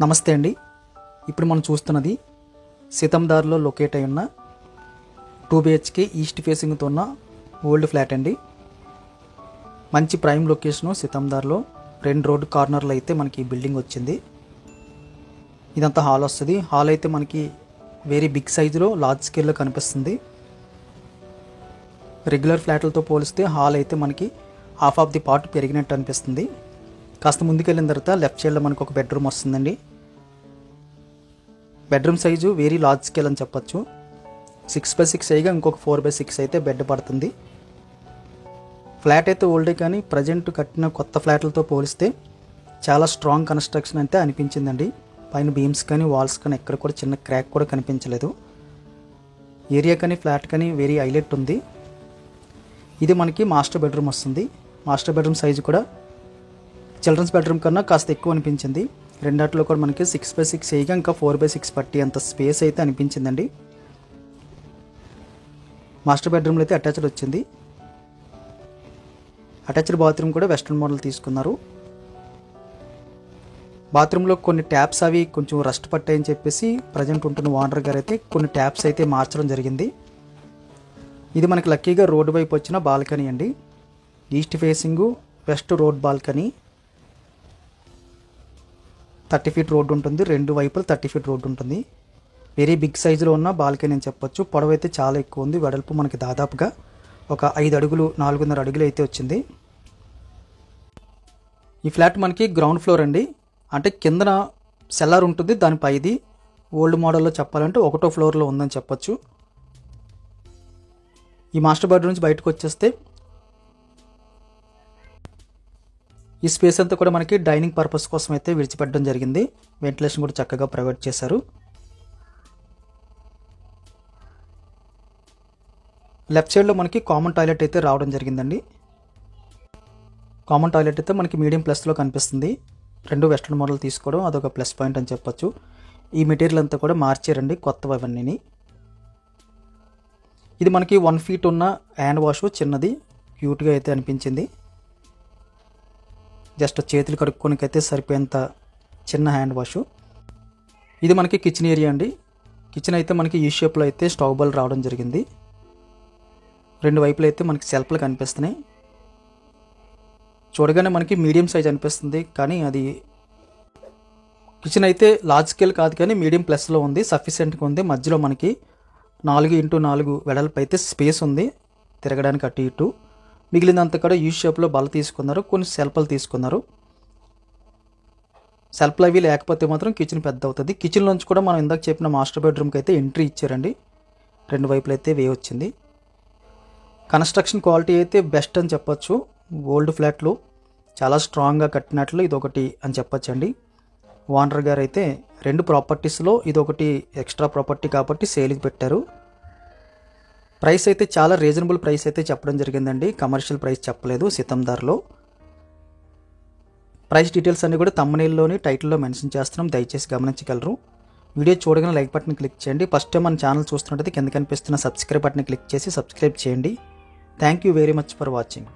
నమస్తే అండి. ఇప్పుడు మనం చూస్తున్నది సీతందార్లో లొకేట్ అయి ఉన్న 2 BHK ఈస్ట్ ఫేసింగ్తో ఉన్న ఓల్డ్ ఫ్లాట్ అండి. మంచి ప్రైమ్ లొకేషను సీతందార్లో 2 రోడ్ కార్నర్లో అయితే మనకి ఈ బిల్డింగ్ వచ్చింది. ఇదంతా హాల్ వస్తుంది. హాల్ అయితే మనకి వెరీ బిగ్ సైజులో లార్జ్ స్కేల్లో కనిపిస్తుంది. రెగ్యులర్ ఫ్లాట్లతో పోలిస్తే హాల్ అయితే మనకి హాఫ్ ఆఫ్ ది పార్ట్ పెరిగినట్టు అనిపిస్తుంది. కాస్త ముందుకెళ్ళిన తర్వాత లెఫ్ట్ సైడ్లో మనకు ఒక బెడ్రూమ్ వస్తుందండి. Bedroom size very large scale అని చెప్పొచ్చు. 6x6 అయ్యిగా ఇంకొక 4x6 అయితే బెడ్ పడుతుంది. ఫ్లాట్ అయితే ఓల్డే కానీ ప్రజెంట్ కట్టిన కొత్త ఫ్లాట్లతో పోలిస్తే చాలా స్ట్రాంగ్ కన్స్ట్రక్షన్ అయితే అనిపించిందండి. పైన బీమ్స్ కానీ వాల్స్ కానీ ఎక్కడ కూడా చిన్న క్రాక్ కూడా కనిపించలేదు. ఏరియా కానీ ఫ్లాట్ కానీ వెరీ హైలైట్ ఉంది. ఇది మనకి మాస్టర్ బెడ్రూమ్ వస్తుంది. మాస్టర్ బెడ్రూమ్ సైజు కూడా చిల్డ్రన్స్ బెడ్రూమ్ కన్నా కాస్త ఎక్కువ అనిపించింది. రెండాట్లో కూడా మనకి 6x6 అయ్యిగా ఇంకా 4x6 పట్టి అంత స్పేస్ అయితే అనిపించిందండి. మాస్టర్ బెడ్రూమ్లో అయితే అటాచ్డ్ వచ్చింది. అటాచ్డ్ బాత్రూమ్ కూడా వెస్ట్రన్ మోడల్ తీసుకున్నారు. బాత్రూంలో కొన్ని ట్యాప్స్ అవి కొంచెం రస్ట్ పట్టాయని చెప్పేసి ప్రజెంట్ ఉంటున్న ఓనర్ గారు అయితే కొన్ని ట్యాప్స్ అయితే మార్చడం జరిగింది. ఇది మనకి లక్కీగా రోడ్డు వైపు వచ్చిన బాల్కనీ అండి. East facing west road balcony. 30 feet road ఉంటుంది. 2 వైపులు 30 feet రోడ్డు ఉంటుంది. వెరీ బిగ్ సైజులో ఉన్న బాల్కనీ అని చెప్పొచ్చు. పొడవు అయితే చాలా ఎక్కువ ఉంది. వెడల్పు మనకి దాదాపుగా ఒక 5 అడుగులు 4.5 అడుగులు అయితే వచ్చింది. ఈ ఫ్లాట్ మనకి గ్రౌండ్ ఫ్లోర్ అండి. అంటే కిందన సెల్లార్ ఉంటుంది. దానిపై ఇది ఓల్డ్ మోడల్లో చెప్పాలంటే 1వ ఫ్లోర్లో ఉందని చెప్పొచ్చు. ఈ మాస్టర్ బెడ్రూమ్ నుంచి బయటకు వచ్చేస్తే ఈ స్పేస్ అంతా కూడా మనకి డైనింగ్ పర్పస్ కోసం అయితే విడిచిపెట్టడం జరిగింది. వెంటిలేషన్ కూడా చక్కగా ప్రొవైడ్ చేశారు. లెఫ్ట్ సైడ్లో మనకి కామన్ టాయిలెట్ అయితే రావడం జరిగిందండి. కామన్ టాయిలెట్ అయితే మనకి మీడియం ప్లస్లో కనిపిస్తుంది. 2 వెస్ట్రన్ మోడల్ తీసుకోవడం అదొక ప్లస్ పాయింట్ అని చెప్పొచ్చు. ఈ మెటీరియల్ అంతా కూడా మార్చారండి, కొత్తవి అవన్నీ. ఇది మనకి 1 feet ఉన్న హ్యాండ్ వాష్, చిన్నది క్యూట్గా అయితే అనిపించింది. జస్ట్ చేతులు కడుక్కోనికైతే సరిపోయేంత చిన్న హ్యాండ్ వాష్. ఇది మనకి కిచెన్ ఏరియా అండి. కిచెన్ అయితే మనకి ఈ షేప్లో అయితే స్టవ్ బల్ రావడం జరిగింది. 2 వైపులు అయితే మనకి సెల్ఫ్లు కనిపిస్తున్నాయి. చూడగానే మనకి మీడియం సైజ్ అనిపిస్తుంది, కానీ అది కిచెన్ అయితే లార్జ్ స్కేల్ కాదు కానీ మీడియం ప్లస్లో ఉంది, సఫిషియెంట్గా ఉంది. మధ్యలో మనకి 4x4 వెడల్పు అయితే స్పేస్ ఉంది తిరగడానికి అటు ఇటు. మిగిలినంత కూడా యూ షేప్లో బల్ల తీసుకున్నారు. కొన్ని సెల్ఫ్లు తీసుకున్నారు. సెల్ఫ్లు అవి లేకపోతే మాత్రం కిచెన్ పెద్ద అవుతుంది. కిచెన్ నుంచి కూడా మనం ఇందాక చెప్పిన మాస్టర్ బెడ్రూమ్కి అయితే ఎంట్రీ ఇచ్చారండి. 2 వైపులు అయితే వే వచ్చింది. కన్స్ట్రక్షన్ క్వాలిటీ అయితే బెస్ట్ అని చెప్పొచ్చు. ఓల్డ్ ఫ్లాట్లు చాలా స్ట్రాంగ్గా కట్టినట్లు ఇదొకటి అని చెప్పొచ్చు అండి. ఓనర్ గారు అయితే 2 ప్రాపర్టీస్లో ఇదొకటి ఎక్స్ట్రా ప్రాపర్టీ కాబట్టి సేల్కి పెట్టారు. ప్రైస్ అయితే చాలా రీజనబుల్ ప్రైస్ అయితే చెప్పడం జరిగిందండి. కమర్షియల్ ప్రైస్ చెప్పలేదు. సీతందార్లో ప్రైస్ డీటెయిల్స్ అన్నీ కూడా థంబ్నెయిల్లోని టైటిల్లో మెన్షన్ చేస్తున్నాం, దయచేసి గమనించగలరు. వీడియో చూడగానే లైక్ బటన్ క్లిక్ చేయండి. ఫస్ట్ టైం మన ఛానల్ చూస్తున్నట్టయితే కింద కనిపిస్తున్న సబ్స్క్రైబ్ బటన్ క్లిక్ చేసి సబ్స్క్రైబ్ చేయండి. Thank you very much for watching.